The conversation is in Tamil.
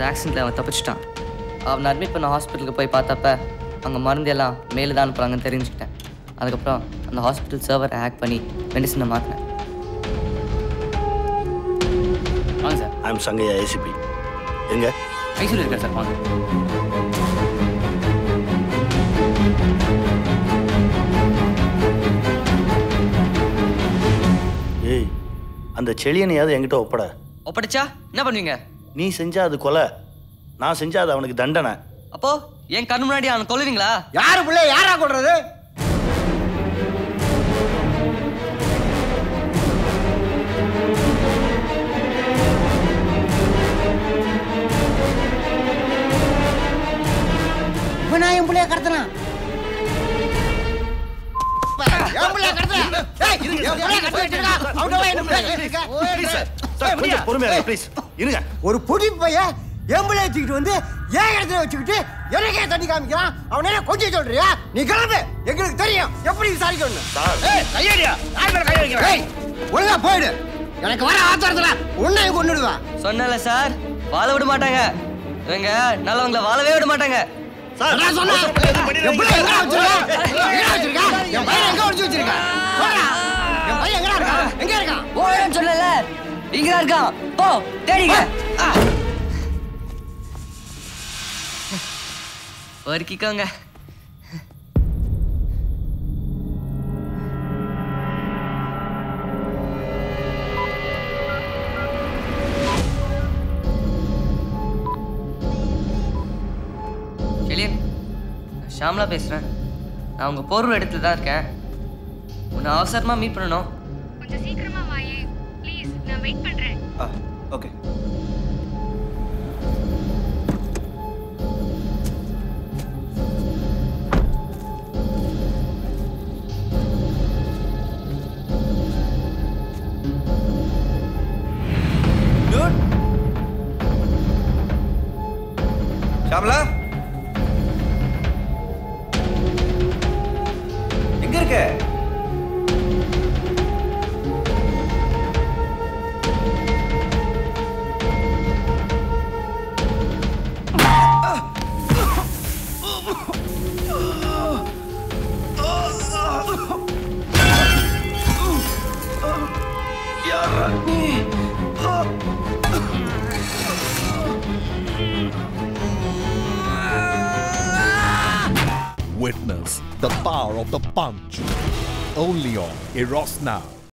அந்த ஆக்சிடென்ட்ல அவன் தப்பிச்சிட்டான். அவனை அட்மிட் பண்ண ஹாஸ்பிட்டலுக்கு போய் பார்த்தப்ப அங்கே மருந்து எல்லாம் மேலே தான் அனுப்புகிறாங்கன்னு தெரிஞ்சுக்கிட்டேன். அதுக்கப்புறம் அந்த ஹாஸ்பிட்டல் சர்வரை ஹேக் பண்ணி மெடிசனை மாற்றினேன். வாங்க சார். I'm Sangaiah ACP. எங்க ஐசியூல இருக்கார் சார். வாங்க. ஏய், அந்த செழியனையாவது என்கிட்ட ஒப்படைச்சா என்ன பண்ணுவீங்க? நீ செஞ்சா அது கொலை, நான் செஞ்சா அது அவனுக்கு தண்டனை. அப்போ என் கண்ணு முன்னாடி அவனை கொல்லுவீங்களா? யாரு பிள்ளை யாரா கொல்றது? இப்ப நான் என் பிள்ளைய கடத்தினா ஒரு பொடி பையன் எம்பளை வச்சுக்கிட்டு வந்து ஏன் இடத்துல வச்சுக்கிட்டு எனக்கே தண்ணி காமிக்கிறான். அவனே கொஞ்சம் சொல்றியா? நீ கிளம்பு, எங்களுக்கு தெரியும் எப்படி விசாரிக்கணும். ஒழுங்கா போயிடு. எனக்கு வர ஆத்திரத்துல உன்னை கொண்டுடுவா. சொன்னல சார், வாழ விட மாட்டாங்க இவங்க. நல்லவங்களை வாழவே விட மாட்டாங்க. சொன்னல இங்க இருக்கான். போ தேடிங்க. ஒருக்கிக்கோங்க. செலியன், ஷாம்லா பேசுறேன். நான் உங்க போர்வ இடத்துல தான் இருக்கேன். உன்னை அவசரமா மீட் பண்ணணும். கொஞ்சம் சீக்கிரமா வாயே ப்ளீஸ். நான் வெயிட் பண்றேன். ஓகே. ஷாம்லா எங்க இருக்க? Witness the power of the punch. Only on Eros Now.